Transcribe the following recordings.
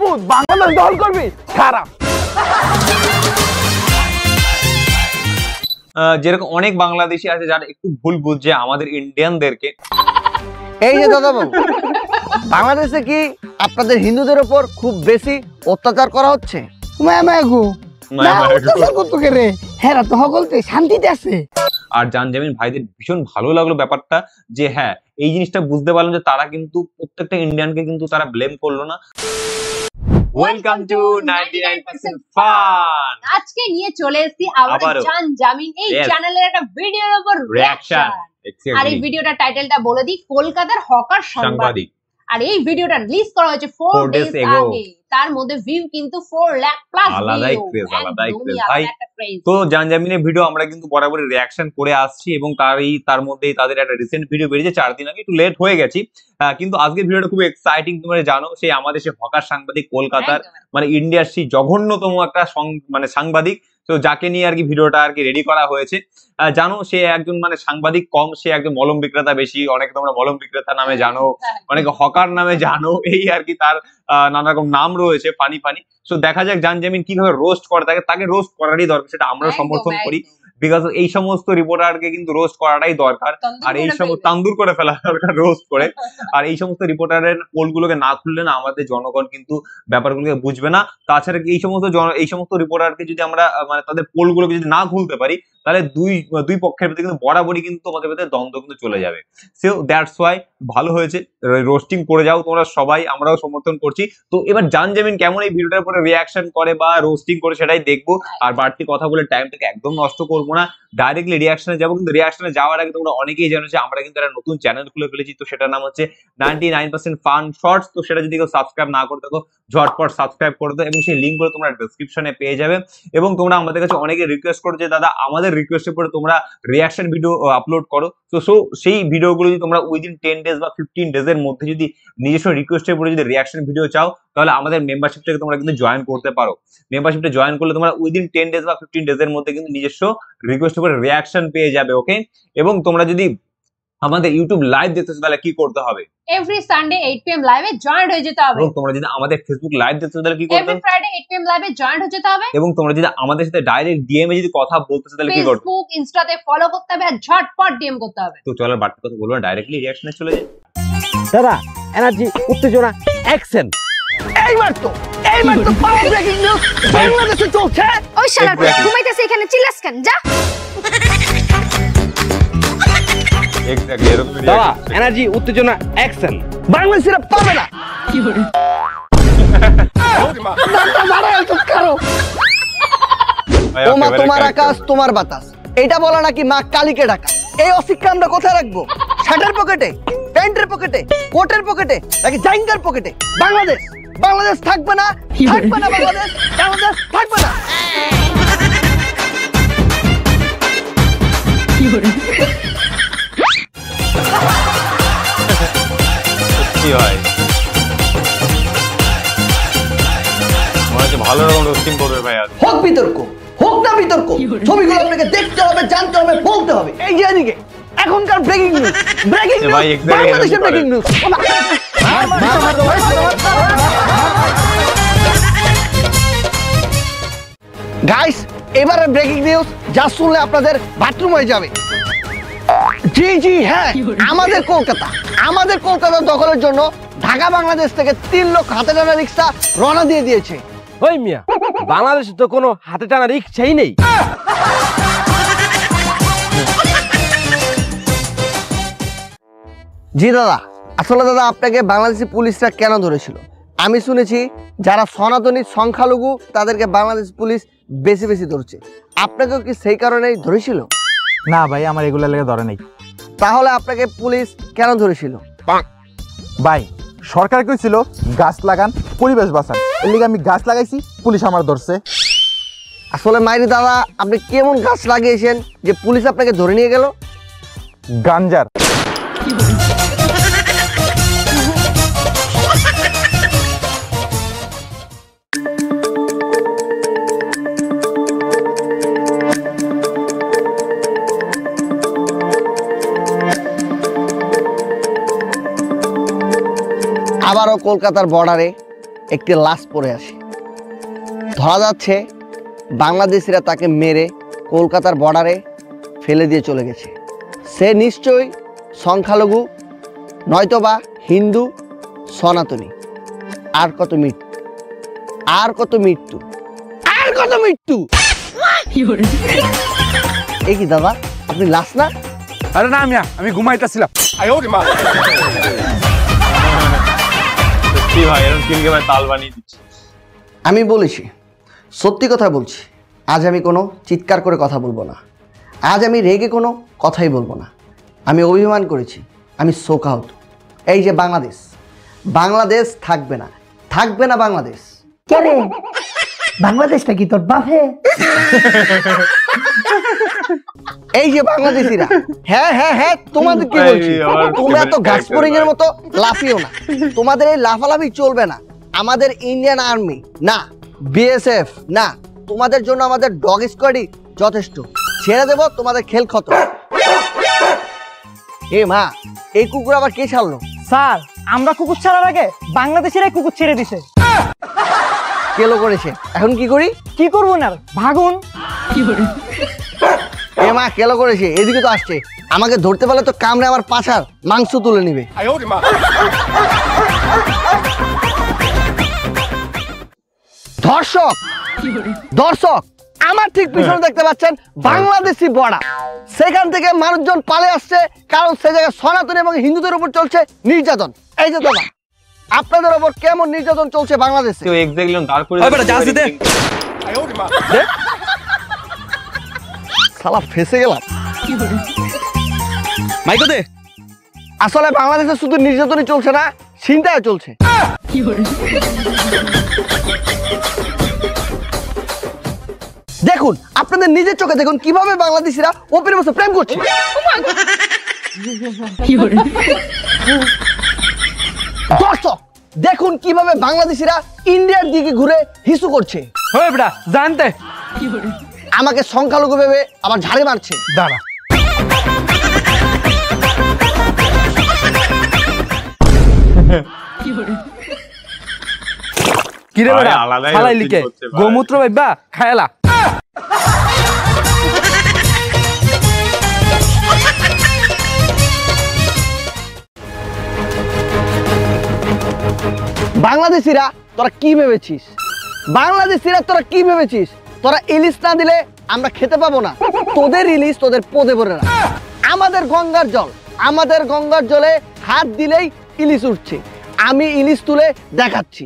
ভূত বাংলাদেশ দখল করবি খারাপ। যেরকম অনেক বাংলাদেশি আছে যারা একটু ভুল বুঝছে আমাদের ইন্ডিয়ানদেরকে। এই যে দাদা বাবু, বাংলাদেশে কি আপনাদের হিন্দুদের উপর খুব বেশি অত্যাচার করা হচ্ছে? শান্তিতে আছে। আর জানজামিন ভাইদের ভীষণ ভালো লাগলো ব্যাপারটা যে হ্যাঁ এই জিনিসটা বুঝতে পারলাম যে তারা কিন্তু প্রত্যেকটা ইন্ডিয়ানকে কিন্তু তারা ব্লেম করলো না। Welcome to 99% fun. আজকে নিয়ে চলে এসেছি আবার জানজামিন এই চ্যানেলের একটা ভিডিওর উপর রিঅ্যাকশন। আর এই ভিডিওটার টাইটেলটা বলে দিই, কলকাতার হকার সাংবাদিক। আর এই ভিডিওটা রিলিজ করা হয়েছে 4 ডেজ আগে। তার মধ্যে ভিউ কিন্তু 4 লাখ প্লাস। আলাদাই ক্রেজ ভাই। তো জানজামিনের ভিডিও আমরা কিন্তু বরাবরই রিঅ্যাকশন করে আসছি এবং তার মধ্যেই তাদের একটা রিসেন্ট ভিডিও বেরিয়েছে 4 দিন আগে, একটু লেট হয়ে গেছি। কিন্তু আজকের ভিডিওটা খুব এক্সাইটিং। তোমরা জানো সেই আমাদের সেই হকার সাংবাদিক কলকাতার মানে ইন্ডিয়ার সেই জঘন্যতম একটা মানে সাংবাদিক, তো যাকে নিয়ে আর কি ভিডিওটা আর কি রেডি করা হয়েছে। জানো সে একজন মানে সাংবাদিক কম, সে একজন মলম বিক্রেতা বেশি। অনেকে তোমরা মলম বিক্রেতা নামে জানো, অনেকে হকার নামে জানো, এই আর কি তার নানা রকম নাম রয়েছে ফানি ফানি। তো দেখা যাক জানজামিন কিভাবে রোস্ট করে, তাকে রোস্ট করারই দরকার, সেটা আমরা সমর্থন করি। বিকজ এই সমস্ত রিপোর্টারকে কিন্তু রোস্ট করাটাই দরকার, আর এই সমস্ত তান্দুর করে ফেলা দরকার রোস্ট করে। আর এই সমস্ত রিপোর্টারের পোলগুলোকে না খুললে না আমাদের জনগণ কিন্তু ব্যাপারগুলোকে বুঝবে না। তাছাড়া এই সমস্ত রিপোর্টারকে যদি আমরা মানে তাদের পোলগুলোকে যদি না খুলতে পারি তাহলে দুই পক্ষের ভিতরে কিন্তু বরাবরই কিন্তু তোমাদের ভিতরে দ্বন্দ্ব কিন্তু চলে যাবে। সো দ্যাটস ওয়াই ভালো হয়েছে, রোস্টিং করে যাও তোমরা সবাই, আমরাও সমর্থন করছি। তো এবার জানজামিন কেমন এই ভিডিওটার উপরে রিঅ্যাকশন করে বা রোস্টিং করে সেটাই দেখবো। আর বাড়তি কথা বলে টাইমটাকে একদম নষ্ট করবো না, ডাইরেক্টলি রিঅ্যাকশনে যাবো। কিন্তু রিঅ্যাকশনে যাওয়ার আগে তোমরা অনেকেই জানো যে আমরা কিন্তু একটা নতুন চ্যানেল খুলে ফেলেছি, তো সেটার নাম হচ্ছে 99% ফান শর্টস। তো সেটা যদি কেউ সাবস্ক্রাইব না করে থাকো ঝটপট সাবস্ক্রাইব করে দাও, এবং সেই লিঙ্কগুলো তোমরা ডেসক্রিপশনে পেয়ে যাবে। এবং তোমরা আমাদের কাছে অনেকে রিকোয়েস্ট করো যে দাদা আমাদের রিকোয়েস্টের পরে তোমরা রিঅ্যাকশন ভিডিও আপলোড করো। তো সেই ভিডিওগুলো যদি তোমরা উইদিন 10 ডেজ বা 15 ডেজের মধ্যে যদি নিজস্ব রিকোয়েস্টের পরে যদি রিঅ্যাকশন ভিডিও চাও তাহলে আমাদের মেম্বারশিপটাকে তোমরা কিন্তু জয়েন করতে পারো। মেম্বারশিপটা জয়েন করলে তোমরা উইদিন 10 ডেজ বা 15 ডেজের মধ্যে কিন্তু নিজস্ব রিকোয়েস্টের পরে রিঅ্যাকশন পেয়ে যাবে। ওকে, এবং তোমরা যদি আমাদের ইউটিউব লাইভ দেখতেছো তাহলে কি করতে হবে? এভরি সানডে 8 pm লাইভে জয়েন্ট হয়ে যেতে হবে। এবং তোমরা যদি আমাদের ফেসবুক লাইভ দেখতেছো তাহলে কি করতে হবে? এভরি ফ্রাইডে 8 pm লাইভে জয়েন্ট হয়ে যেতে হবে। এবং তোমরা যদি আমাদের সাথে ডাইরেক্ট ডিএম এ যদি কথা বলতেছো তাহলে কি করতে হবে? ফেসবুক ইনস্টাতে ফলো করতে হবে আর ঝটপট ডিএম করতে হবে। তো চলো বাড়তি কথা বলবো না, ডাইরেক্টলি রিঅ্যাকশনে চলে যাই। দাদা এনার্জি উত্তেজনা অ্যাকশন। এইবার তো পাওয়ার ব্রেকিং নিউজ বাংলাদেশে চলছে। ওই শালা ঘুমাইতেছে এখানে, চিল্লাস কেন? যা। এক্স্যাক্টলি এরকম দাদা এনার্জি উত্তেজনা অ্যাকশন। বাংলাদেশিরা পাবে না। কি করে তোমার আকাশ তোমার বাতাস, এটা বলা নাকি মা কালীকে ডাকা। এই অশিক্ষা আমরা কোথায় রাখবো? শার্টের পকেটে, প্যান্টের পকেটে, কোটের পকেটে, নাকি জাইঙ্গার পকেটে? বাংলাদেশ থাকবে না, থাকবে না বাংলাদেশ থাকবে না। কি হয় মনে হচ্ছে ভালো রকম রোস্টিং করবে ভাই। আর হোক বিতর্ক, হোক না বিতর্ক, ছবিগুলো আপনাকে দেখতে হবে, জানতে হবে, বলতে হবে। এই যে এদিকে এখনকার ব্রেকিং নিউজ, বাংলাদেশের ব্রেকিং নিউজ। গাইস এবারে ব্রেকিং নিউজ যা শুনলে আপনাদের বাথরুম হয়ে যাবে। জি হ্যাঁ, আমাদের কলকাতা দখলের জন্য ঢাকা বাংলাদেশ থেকে 3 লোক হাতে টানা রিক্সা রওনা দিয়ে দিয়েছে। ওই মিয়া, বাংলাদেশে তো কোনো হাতে টানা রিক্সাই নেই। জি দাদা, আসলে দাদা আপনাকে বাংলাদেশি পুলিশরা কেন ধরেছিল? আমি শুনেছি যারা সনাতনী সংখ্যালঘু তাদেরকে বাংলাদেশ পুলিশ বেশি ধরছে। আপনাকেও কি সেই কারণেই ধরেছিল? না ভাই, আমার এগুলা লেগে ধরে নেই। তাহলে আপনাকে পুলিশ কেন ধরেছিল? ভাই সরকার কইছিল গাছ লাগান, পরিবেশ বাঁচান, এর লিগে আমি গাছ লাগাইছি, পুলিশ আমার ধরছে। আসলে মাইরি দাদা আপনি কেমন গাছ লাগিয়েছেন যে পুলিশ আপনাকে ধরে নিয়ে গেল? গাঞ্জার। আবারও কলকাতার বর্ডারে একটি লাশ পড়ে আসে। ধরা যাচ্ছে বাংলাদেশিরা তাকে মেরে কলকাতার বর্ডারে ফেলে দিয়ে চলে গেছে। সে নিশ্চয়ই সংখ্যালঘু, নয়তোবা হিন্দু, সনাতনী। আর কত মৃত্যু, আর কত মৃত্যু, আর কত মৃত্যু। এই কি দাদা, আপনি লাশ না? আরে না মিয়া, আমি ঘুমাইতেছিলাম। সত্যি ভাই, এরকম তিনকে ভাই তাল বানিয়ে দিচ্ছে। আমি বলেছি, সত্যি কথা বলছি, আজ আমি কোনো চিৎকার করে কথা বলবো না, আজ আমি রেগে কোনো কথাই বলবো না। আমি অভিমান করেছি, আমি শোক আহত। এই যে বাংলাদেশ, বাংলাদেশ থাকবে না, থাকবে না বাংলাদেশ। কেরে বাংলাদেশটা কি তোর বাপে? এই যে বাংলাদেশিরা, হ্যাঁ হ্যাঁ হ্যাঁ, তোমাদের কি বলছি, তোমরা তো গাছপরিং এর মতো লাফিও না। তোমাদের এই লাফালাফি চলবে না। আমাদের ইন্ডিয়ান আর্মি না, বিএসএফ না, তোমাদের জন্য আমাদের ডগ স্কোয়াডই যথেষ্ট। ছেড়ে দেবো, তোমাদের খেল খতম। এ মা, এই কুকুর আবার কে ছাড়লো? স্যার, আমরা কুকুর ছাড়ার আগে বাংলাদেশিরাই কুকুর ছেড়ে দিছে। কেলো করেছে, এখন কি করি? কি করবো না, ভাগুন। এ মা, কেলো করেছে, এদিকে তো আসছে। আমাকে ধরতে পারলে তো কামড়ে আমার পাছার মাংস তুলে নিবে। দর্শক, দর্শক, আমার ঠিক পিছনে দেখতে পাচ্ছেন বাংলাদেশি বর্ডার। সেখান থেকে মানুষজন পালে আসছে, কারণ সে জায়গায় সনাতনী এবং হিন্দুদের উপর চলছে নির্যাতন। এই যে তোমার, আপনাদের উপর কেমন নির্যাতন চলছে বাংলাদেশে। তো এক্স্যাক্টলি দাঁড় করে শালা ফেসে গেলাম। মাইকো দে। আসলে বাংলাদেশে শুধু নির্যাতনই চলছে না, ছিনতাইও চলছে। দেখুন, আপনাদের নিজের চোখে দেখুন কিভাবে বাংলাদেশিরা ওপেন বসে প্রেম করছে। দর্শক, দেখুন কিভাবে বাংলাদেশিরা ইন্ডিয়ার দিকে ঘুরে হিসু করছে। হয়ে বেটা জানতে আমাকে সংখ্যালঘু ভেবে আবার ঝাড়ে মারছে। দাঁড়া, কিরে বেটা আলাদাই ফালাই roasting লিখে করছে ভাই। গোমূত্র ভাইবা খায়লা। বাংলাদেশিরা তোরা কি ভেবেছিস? বাংলাদেশিরা তোরা কি ভেবেছিস? তোরা ইলিশ না দিলে আমরা খেতে পাবো না। তোদের ইলিশ তোদের পদে ভরে রাখ। আমাদের গঙ্গার জল, আমাদের গঙ্গার জলে হাত দিলেই ইলিশ উঠছে। আমি ইলিশ তুলে দেখাচ্ছি।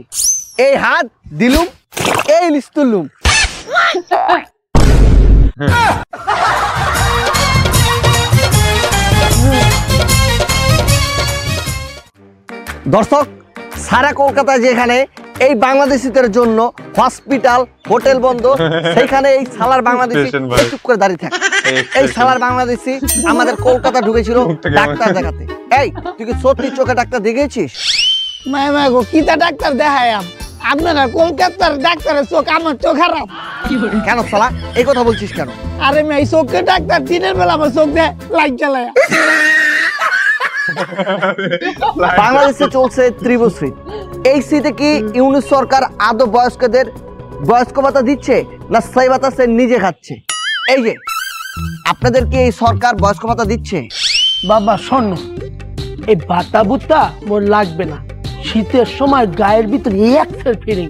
এই হাত দিলুম, এই ইলিশ তুললুম। দর্শক, সারা কলকাতায় যেখানে এই বাংলাদেশিদের জন্য হসপিটাল, হোটেল বন্ধ, সেইখানে এই সালার বাংলাদেশি চুপ করে দাঁড়িয়ে থাকে। এই সালার বাংলাদেশি আমাদের কলকাতা ঢুকেছিল ডাক্তার দেখাতে। এই, তুই কি সত্যি চোখে ডাক্তার দেখেছিস? মায় গো, কিতা ডাক্তার দেখায় আপনারা? কলকাতার ডাক্তারের চোখ আমার চোখ খারাপ। কেন সালা এই কথা বলছিস কেন? আরে মেয়ে, চোখে ডাক্তার দিনের বেলা আমার চোখ দেয় লাইট জ্বালায়। বাংলাদেশে চলছে ত্রিভুশ্রী। এই শীতে কি ইউনিট সরকার আদৌ বয়স্কদের বয়স্ক ভাতা দিচ্ছে, না সেই ভাতা সে নিজে খাচ্ছে? এই যে, আপনাদের কি এই সরকার বয়স্ক ভাতা দিচ্ছে? বাবা শোনো, এই বাতা বুতা মোর লাগবে না। শীতের সময় গায়ের ভিতরে এক ফের ফিরিং,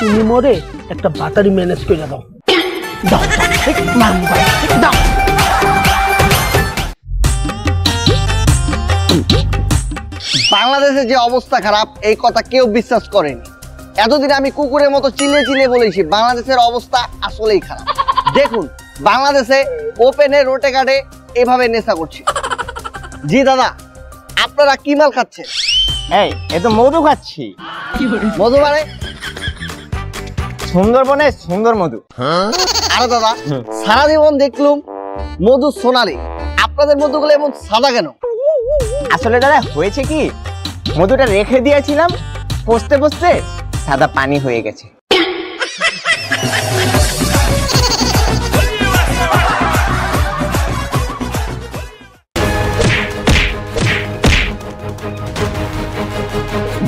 তুমি মোরে একটা বাতারি ম্যানেজ করে দাও। দাও দাও। বাংলাদেশের যে অবস্থা খারাপ, এই কথা কেউ বিশ্বাস করেনি। এতদিন আমি কুকুরের মতো চিল্লিয়ে চিল্লিয়ে বলেছি বাংলাদেশের অবস্থা আসলেই খারাপ। দেখুন, বাংলাদেশে ওপেনে রোটে ঘাটে এভাবে নেশা করছে। জি দাদা, আপনারা কি মাল খাচ্ছেন? এই, এ তো মধু খাচ্ছি। মধু মানে? সুন্দরবনে সুন্দর মধু। আরে দাদা, সারা জীবন দেখলুম মধু সোনালি, আপনাদের মধুগুলো এমন সাদা কেন? আসলে দাদা হয়েছে কি, মধুটা রেখে দিয়েছিলাম, পচতে পচতে সাদা পানি হয়ে গেছে।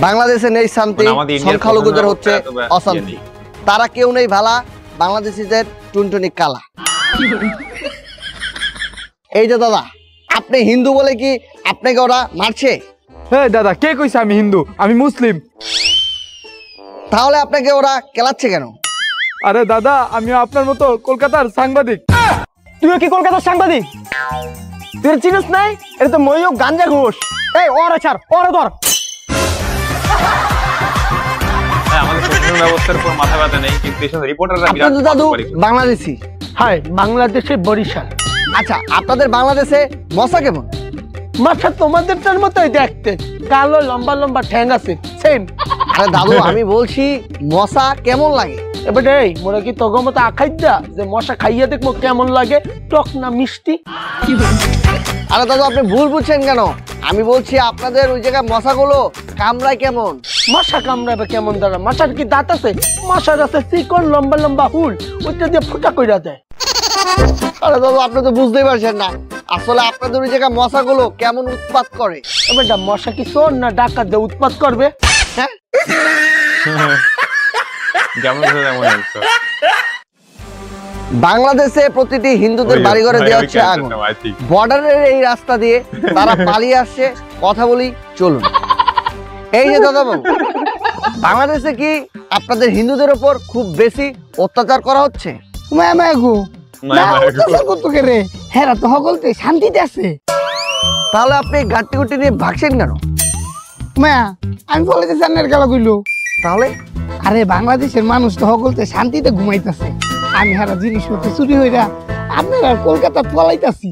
বাংলাদেশে নেই শান্তি, সংখ্যালঘুদের হচ্ছে অশান্তি। তারা কেউ নেই ভালা, বাংলাদেশিদের টুনটুনি কালা। এই যে দাদা, আপনি হিন্দু বলে কি আপনাকে ওরা মারছে? হ্যাঁ দাদা, কে কইছে আমি হিন্দু? আমি মুসলিম। তাহলে আপনাকে ওরা কেলাচ্ছে কেন? আরে দাদা, আমি আপনার মতো কলকাতার সাংবাদিক। তুইও কি কলকাতার সাংবাদিক? তুই চিনিস নাই? এটা তো ময়ূর গাঞ্জা ঘোষ। এই ওরে ছাড়, ওরে ধর। আমাদের প্রশাসন ব্যবস্থার উপর মাথা ব্যথা নেই, কিন্তু এসব রিপোর্টাররা আপনার দাদু বাংলাদেশি? হ্যাঁ, বাংলাদেশে বরিশাল। আচ্ছা, আপনাদের বাংলাদেশে মশা কেমন? মাথা তোমাদেরটার মতোই দেখতে, কালো লম্বা লম্বা ঠ্যাং আছে, সেম। আরে দাদু, আমি বলছি মশা কেমন লাগে? এবারে এই মোরা কি তোর মতো আখাইদা যে মশা খাইয়া দেখবো কেমন লাগে, টক না মিষ্টি? আরে দাদু, আপনি ভুল বুঝছেন কেন? আমি বলছি আপনাদের ওই জায়গায় মশাগুলো কামড়ায় কেমন? মশা কামড়াবে কেমন দাঁড়া? মশার কি দাঁত আছে? মশার আছে চিকন লম্বা লম্বা হুল, ওইটা দিয়ে ফুটা কইরা দেয়। আরে দাদু, আপনি তো বুঝতেই পারছেন না, আসলে আপনাদের ওই জায়গায় মশাগুলো কেমন উৎপাত করে। এবার মশা কি চোর না ডাকাত দিয়ে উৎপাত করবে? হ্যাঁ, বাংলাদেশে প্রতিটি হিন্দুদের বাড়িঘরে দেওয়া হচ্ছে আগুন। বর্ডারের এই রাস্তা দিয়ে তারা পালিয়ে আসছে। কথা বলি, চলুন। এই যে দাদা বাবু, বাংলাদেশে কি আপনাদের হিন্দুদের উপর খুব বেশি অত্যাচার করা হচ্ছে? শান্তিতে আছে। তাহলে আপনি গাট্টি গুটি নিয়ে ভাগছেন কেন? আমি বলেছি সামনের গেল কইলো। তাহলে আরে বাংলাদেশের মানুষ তো সকলতে শান্তিতে ঘুমাইতেছে, আমি হারা জিনিসপত্র চুরি হইরা আপনারা কলকাতা পলাইতাছি।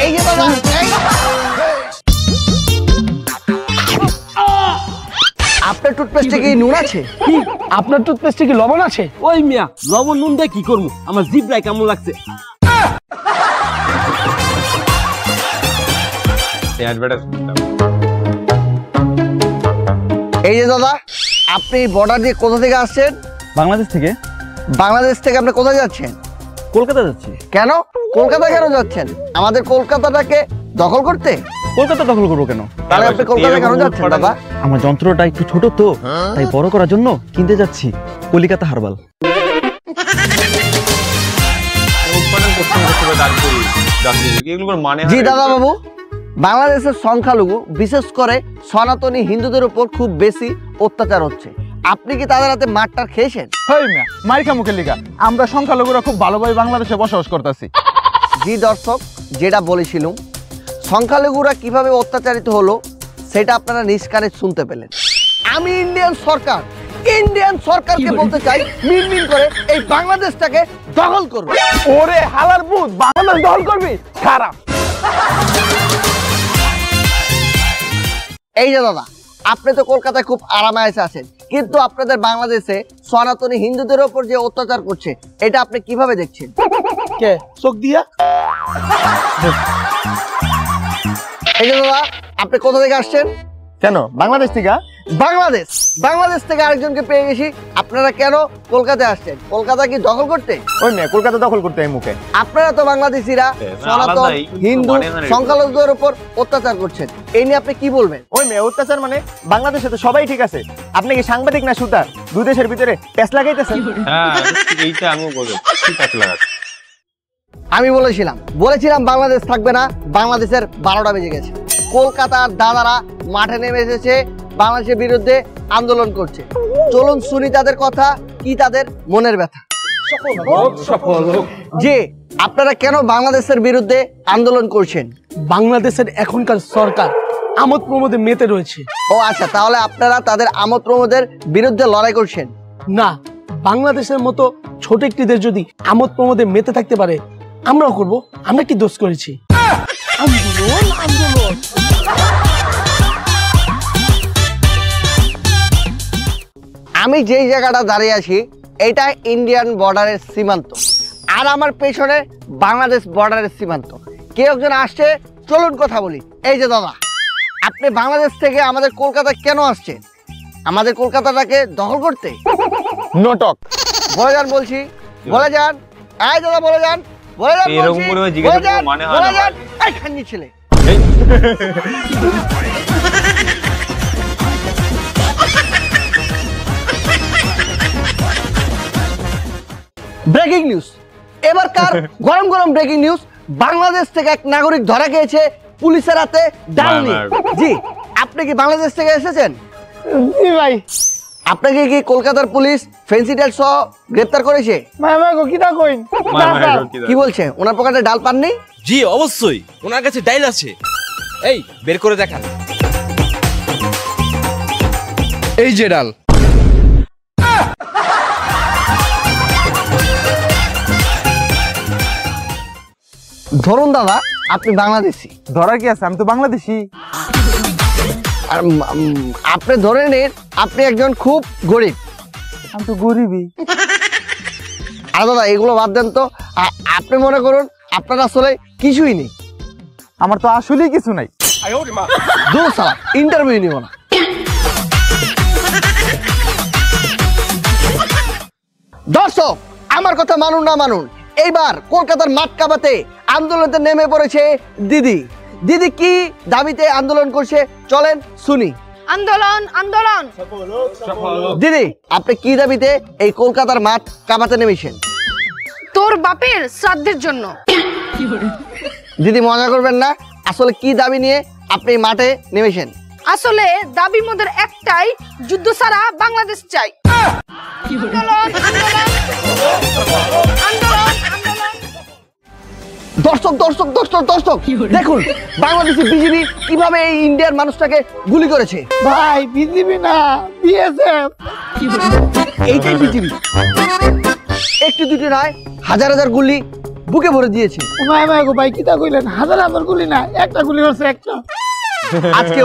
এই যে দাদা, আপনার টুথপেস্টে কি নুন আছে? আপনার টুথপেস্টে কি লবণ আছে? ওই মিয়া, লবণ নুন দিয়ে কি করবো? আমার জিভটায় কেমন লাগছে। এই যে দাদা, আপনি বর্ডার দিয়ে কোথা থেকে আসছেন? বাংলাদেশ থেকে। বাংলাদেশ থেকে আপনি কোথায় যাচ্ছেন? কলকাতা যাচ্ছি। কেন কলকাতা কেন যাচ্ছেন? আমাদের কলকাতাটাকে দখল করতে? কলকাতা দখল করবো কেন? তাহলে আপনি কলকাতা কেন যাচ্ছেন দাদা? আমার যন্ত্রটা একটু ছোট তো, তাই বড় করার জন্য কিনতে যাচ্ছি কলিকাতা হারবাল। জি দাদা বাবু, বাংলাদেশের সংখ্যালঘু বিশেষ করে সনাতনী হিন্দুদের উপর খুব বেশি অত্যাচার হচ্ছে। আপনি কি তাদের হাতে মারটার খেয়েছেন? মাইকা মুখের লিগা আমরা সংখ্যালঘুরা খুব ভালোভাবে বাংলাদেশে বসবাস করতেছি। জি দর্শক, যেটা বলেছিলাম, সংখ্যালঘুরা কিভাবে অত্যাচারিত হলো সেটা আপনারা নিজ কানে শুনতে পেলেন। আমি ইন্ডিয়ান সরকারকে বলতে চাই, মিনমিন করে এই বাংলাদেশটাকে দখল করবে। ওরে হালার ভূত, বাংলাদেশ দখল করবি? খারাপ। এই যে দাদা, আপনি তো কলকাতায় খুব আরামায়েশে আছেন, কিন্তু আপনাদের বাংলাদেশে সনাতনী হিন্দুদের উপর যে অত্যাচার করছে এটা আপনি কিভাবে দেখছেন? কে চোখ দিয়া? এই যে দাদা, আপনি কোথা থেকে আসছেন? কেন বাংলাদেশ থেকে? বাংলাদেশ থেকে আরেকজনকে পেয়ে গেছি। আপনারা কেন কলকাতায় আসছেন? কলকাতা কি দখল করতে? ওই মেয়ে কলকাতা দখল করতে এই মুখে। আপনারা তো বাংলাদেশিরা সনাতন হিন্দু সংখ্যালঘুদের উপর অত্যাচার করছেন, এই নিয়ে আপনি কি বলবেন? ওই মেয়ে অত্যাচার মানে বাংলাদেশে তো সবাই ঠিক আছে, আপনি কি সাংবাদিক না সুতার? দুই দেশের ভিতরে পেঁচ লাগাইতেছেন। আমি বলেছিলাম বাংলাদেশ থাকবে না। বাংলাদেশের 12টা বেজে গেছে। কলকাতার দাদারা মাঠে নেমে এসেছে, বাংলাদেশের বিরুদ্ধে আন্দোলন করছে। চলুন শুনি তাদের কথা, কি তাদের মনের ব্যথা। যে আপনারা কেন বাংলাদেশের বিরুদ্ধে আন্দোলন করছেন? বাংলাদেশের এখনকার সরকার আমোদ প্রমোদে মেতে রয়েছে। ও আচ্ছা, তাহলে আপনারা তাদের আমোদ প্রমোদের বিরুদ্ধে লড়াই করছেন? না, বাংলাদেশের মতো ছোট একটি দেশ যদি আমোদ প্রমোদে মেতে থাকতে পারে, আমরাও করব। আমরা কি দোষ করেছি? আমি যেই জায়গাটা দাঁড়িয়ে আছি এটা ইন্ডিয়ান বর্ডারের সীমান্ত, আর আমার পেছনে বাংলাদেশ বর্ডারের সীমান্ত। কেউ একজন আসছে, চলুন কথা বলি। এই যে দাদা, আপনি বাংলাদেশ থেকে আমাদের কলকাতা কেন আসছেন? আমাদের কলকাতাটাকে দখল করতে? নটক বলে যান বলছি, বলে যান। এই দাদা বলে যান, বলে যান, এই খান্নি ছেলে। ব্রেকিং নিউজ, এবারকার গরম গরম ব্রেকিং নিউজ। বাংলাদেশ থেকে এক নাগরিক ধরা গিয়েছে পুলিশের হাতে ডাল নিয়ে। জি, আপনি কি বাংলাদেশ থেকে এসেছেন? জি ভাই। আপনাকে কি কলকাতার পুলিশ ফেন্সি ডাল সহ গ্রেফতার করেছে? কি বলছে, ওনার পকেটে ডাল পাননি? জি অবশ্যই, ওনার কাছে ডাইল আছে। এই বের করে দেখান। এই যে ডাল। ধরুন দাদা, আপনি বাংলাদেশি। ধরার কি আছে, আমি তো বাংলাদেশি। আর আপনি ধরে নিন আপনি একজন খুব গরিব। আমি তো গরিবই। আর দাদা এগুলো বাদ দেন তো, আপনি মনে করুন আপনার আসলে কিছুই নেই। আমার তো আসলেই কিছু নাই। দূর সালা, ইন্টারভিউ নিব না। দর্শক, আমার কথা মানুন না মানুন, এইবার কলকাতার মাটকাবাতে আন্দোলনে নেমে পড়েছে দিদি। দিদি কি দাবিতে আন্দোলন করছে চলেন শুনি। আন্দোলন আন্দোলন। দিদি, আপনি কি দাবিতে এই কলকাতার মাঠ কাঁপাতে নেমেছেন? তোর বাপের শ্রাদ্ধের জন্য। দিদি মজা করবেন না, আসলে কি দাবি নিয়ে আপনি মাঠে নেমেছেন? আসলে দাবি মোদের একটাই, যুদ্ধ ছাড়া বাংলাদেশ চাই। আন্দোলন আন্দোলন আন্দোলন আন্দোলন। দর্শক দর্শক দর্শক দর্শক দেখুন, বাংলাদেশি বিজিবি কিভাবে এই ইন্ডিয়ার মানুষটাকে গুলি করেছে। ভাই বিজিবি না, বিএসএফ। এইটাই বিজিবি। একটু দুটো নয়, হাজার হাজার গুলি বুকে ভরে দিয়েছে। ভাই কিতা কইলেন, হাজার হাজার গুলি না, একটা গুলি হচ্ছে একটা। আজকে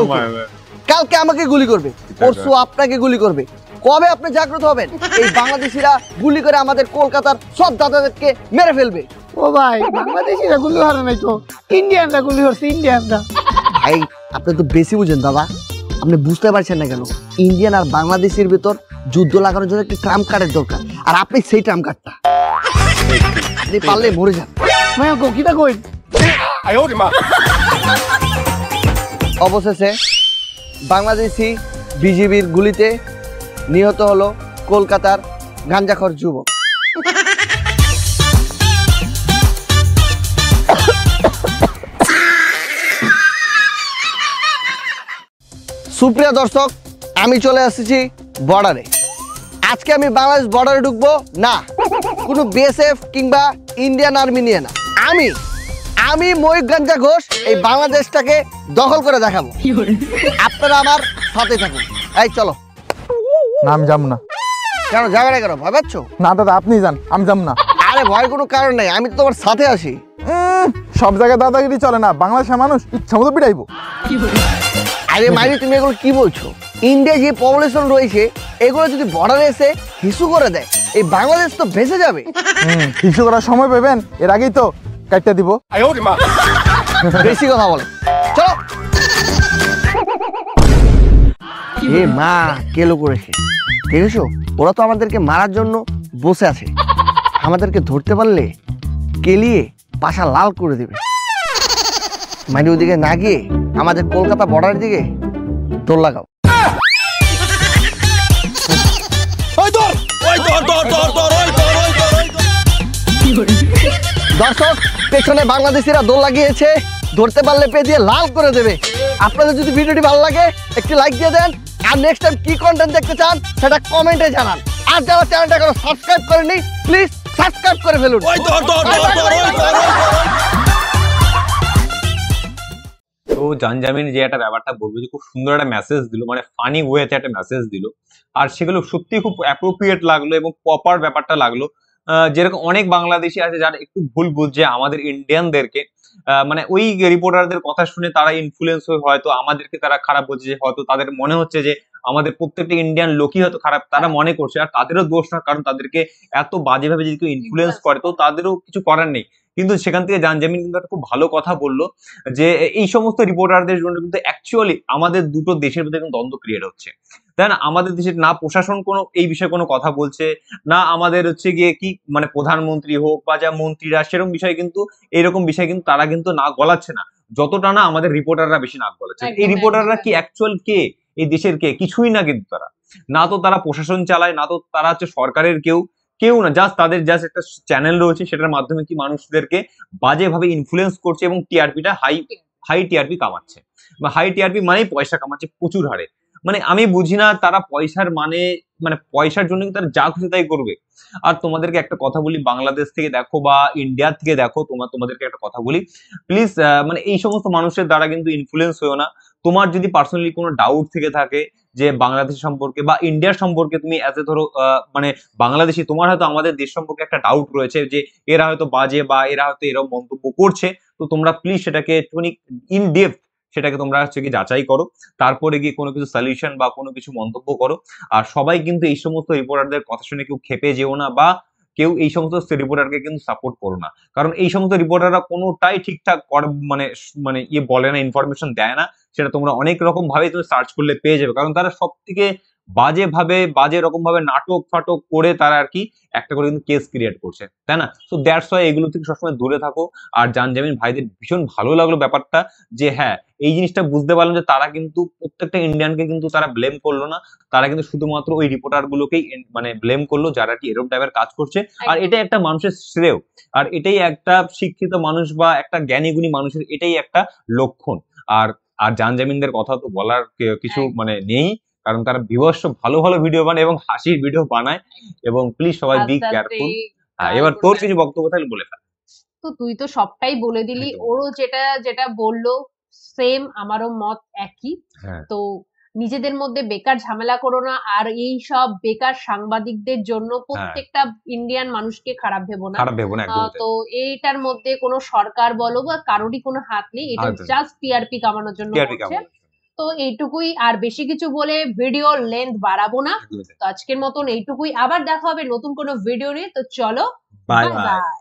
কালকে আমাকে গুলি করবে, পরশু আপনাকে গুলি করবে। কবে আপনি জাগ্রত হবেন? এই বাংলাদেশিরা গুলি করে আমাদের কলকাতার সব দাদাদেরকে মেরে ফেলবে। ও ভাই, বাংলাদেশিরা গুলি হারে নাই তো, ইন্ডিয়ানরা গুলি হচ্ছে, ইন্ডিয়ানরা। ভাই আপনি তো বেশি বুঝেন দাদা, আপনি বুঝতে পারছেন না কেন? ইন্ডিয়ান আর বাংলাদেশের ভিতর যুদ্ধ লাগানোর জন্য একটা ট্রাম্প কার্ডের দরকার, আর আপনি সেই ট্রাম্প কার্ডটা। আপনি পারলে মরে যান। কিতা কই? অবশেষে বাংলাদেশি বিজিবির গুলিতে নিহত হলো কলকাতার গাঞ্জাখোর যুবক। সুপ্রিয় দর্শক, আমি চলে এসেছি বর্ডারে। আজকে আমি বাংলাদেশ বর্ডারে ঢুকবো না, কোনো বিএসএফ কিংবা ইন্ডিয়ান আর্মি নিয়ে না। আমি ময়ূর গাঞ্জা ঘোষ এই বাংলাদেশটাকে দখল করে দেখাবো। আপনারা আমার সাথে থাকুন। এই চলো। না আমি যাবো না। কেন যাবে না কেন, ভয় পাচ্ছ? না দাদা আপনি যান, আমি যাবো না। আরে ভয়ের কোনো কারণ নেই, আমি তো তোমার সাথে আছি। সব জায়গায় দাদাগিরি চলে না, বাংলাদেশের মানুষ ইচ্ছা মতো পিটাইবো। আরে মাইরি, তুমি এগুলো কি বলছো? ইন্ডিয়া যে পপুলেশন রয়েছে, এগুলো যদি বর্ডারে এসে হিসু করে দেয়, এই বাংলাদেশ তো ভেসে যাবে। হিসু করার সময় পাবেন, এর আগেই তো কাটতে দিব। বেশি কথা বলে, চলো। এ মা, কেলো করেছে দেখেছো? ওরা তো আমাদেরকে মারার জন্য বসে আছে। আমাদেরকে ধরতে পারলে কেলিয়ে পাশা লাল করে দেবে। মানে ওদিকে না গিয়ে আমাদের কলকাতা বর্ডারের দিকে দৌড় লাগাও। দর্শক, পেছনে বাংলাদেশিরা দৌড় লাগিয়েছে, ধরতে পারলে পে দিয়ে লাল করে দেবে। আপনাদের যদি ভিডিওটি ভালো লাগে একটি লাইক দিয়ে দেন, আর নেক্সট টাইম কি কন্টেন্ট দেখতে চান সেটা কমেন্টে জানান। আর যারা চ্যানেলটা এখনো সাবস্ক্রাইব করেনি, প্লিজ সাবস্ক্রাইব করে ফেলুন। তো জানজামিন যে একটা ব্যাপারটা বলবো, যে খুব সুন্দর একটা মেসেজ দিল, মানে ফানি ওয়েতে একটা মেসেজ দিল, আর সেগুলো সত্যি খুব অ্যাপ্রোপ্রিয়েট লাগলো এবং প্রপার ব্যাপারটা লাগলো। যেরকম অনেক বাংলাদেশি আছে যারা একটু ভুল বুঝছে আমাদের ইন্ডিয়ানদেরকে, মানে ওই রিপোর্টারদের কথা শুনে তারা ইনফ্লুয়েন্স হয়ে হয়তো আমাদেরকে তারা খারাপ বলছে, যে হয়তো তাদের মনে হচ্ছে যে আমাদের প্রত্যেকটা ইন্ডিয়ান লোকই হয়তো খারাপ, তারা মনে করছে। আর তাদেরও দোষ না, কারণ তাদেরকে এত বাজেভাবে যদি কেউ ইনফ্লুয়েন্স করে তো তাদেরও কিছু করার নেই। কিন্তু সেখান থেকে জানজামিন কিন্তু একটা খুব ভালো কথা বললো, যে এই সমস্ত রিপোর্টারদের জন্য কিন্তু অ্যাকচুয়ালি আমাদের দুটো দেশের মধ্যে কিন্তু দ্বন্দ্ব ক্রিয়েট হচ্ছে, তাই না? আমাদের দেশের না প্রশাসন কোনো এই বিষয়ে কোনো কথা বলছে না, আমাদের হচ্ছে গিয়ে কি মানে প্রধানমন্ত্রী হোক বা যা মন্ত্রীরা, সেরকম বিষয় কিন্তু এরকম বিষয় কিন্তু তারা কিন্তু নাক গলাচ্ছে না, যতটা না আমাদের রিপোর্টাররা বেশি নাক গলাচ্ছে। এই রিপোর্টাররা কি অ্যাকচুয়াল কে, এই দেশের কে? কিছুই না, কিন্তু তারা না তো তারা প্রশাসন চালায়, না তো তারা হচ্ছে সরকারের কেউ, কেউ না, জাস্ট তাদের জাস্ট একটা চ্যানেল রয়েছে, সেটার মাধ্যমে কি মানুষদেরকে বাজেভাবে ইনফ্লুয়েন্স করছে এবং টিআরপিটা হাই টিআরপি কামাচ্ছে, বা হাই টিআরপি মানেই পয়সা কামাচ্ছে প্রচুর হারে। মানে আমি বুঝি না তারা পয়সার মানে পয়সার জন্য তারা যা খুশি তাই করবে। আর তোমাদেরকে একটা কথা বলি, বাংলাদেশ থেকে দেখো বা ইন্ডিয়া থেকে দেখো, তোমাদেরকে একটা কথা বলি, প্লিজ মানে এই সমস্ত মানুষের দ্বারা কিন্তু ইনফ্লুয়েন্স হয়েও না। তোমার যদি পার্সোনালি কোনো ডাউট থেকে থাকে যে বাংলাদেশ সম্পর্কে বা ইন্ডিয়ার সম্পর্কে, তুমি এজ এ ধরো মানে বাংলাদেশি, তোমার হয়তো আমাদের দেশ সম্পর্কে একটা ডাউট রয়েছে যে এরা হয়তো বাজে বা এরা হয়তো এরকম মন্তব্য করছে, তো তোমরা প্লিজ সেটাকে একটুখানি ইন ডেপথ সেটাকে তোমরা হচ্ছে কি যাচাই করো, তারপরে গিয়ে কোনো কিছু সলিউশন বা কোনো কিছু মন্তব্য করো। আর সবাই কিন্তু এই সমস্ত রিপোর্টারদের কথা শুনে কেউ খেপে যেও না, বা কেউ এই সমস্ত রিপোর্টারকে কিন্তু সাপোর্ট করো না, কারণ এই সমস্ত রিপোর্টাররা কোনোটাই ঠিকঠাক মানে মানে ইয়ে বলে না, ইনফরমেশন দেয় না। সেটা তোমরা অনেক রকম ভাবে তুমি সার্চ করলে পেয়ে যাবে, কারণ তারা সব থেকে বাজে রকম ভাবে নাটক ফাটক করে তারা আর কি একটা করে কিন্তু কেস ক্রিয়েট করছে, তাই না? সো দ্যাটস ওয়াই এগুলো থেকে সবসময় দূরে থাকো। আর জানজামিন ভাইদের ভীষণ ভালো লাগলো ব্যাপারটা, যে হ্যাঁ এই জিনিসটা বুঝতে পারলাম যে তারা কিন্তু প্রত্যেকটা ইন্ডিয়ানকে কিন্তু তারা ব্লেম করলো না, তারা কিন্তু শুধুমাত্র ওই রিপোর্টার গুলোকেই মানে ব্লেম করলো যারা কি এরকম টাইপের কাজ করছে। আর এটাই একটা মানুষের শ্রেয়, আর এটাই একটা শিক্ষিত মানুষ বা একটা জ্ঞানী গুণী মানুষের এটাই একটা লক্ষণ। আর আর জানজামিনদের কথা তো বলার কিছু মানে নেই, কারণ তারা বিভৎস ভালো ভালো ভিডিও বানায় এবং হাসির ভিডিও বানায়, এবং প্লিজ সবাই বি কেয়ারফুল। এবার তোর কিছু বক্তব্য থাকলে বলে ফেল। তো তুই তো সবটাই বলে দিলি, ওরও যেটা যেটা বললো সেম আমারও মত একই। তো নিজেদের মধ্যে বেকার ঝামেলা করো না, আর এই সব বেকার সাংবাদিকদের জন্য প্রত্যেকটা ইন্ডিয়ান মানুষকে খারাপ ভেবো না। তো এইটার মধ্যে কোনো সরকার বলো বা কারোরই কোনো হাত নেই, এটা জাস্ট টিআরপি কামানোর জন্য করছে। তো এইটুকুই, আর বেশি কিছু বলে ভিডিও লেন্থ বাড়াবো না। তো আজকের মতন এইটুকুই, আবার দেখা হবে নতুন কোনো ভিডিও নিয়ে। তো চলো, বাই বাই।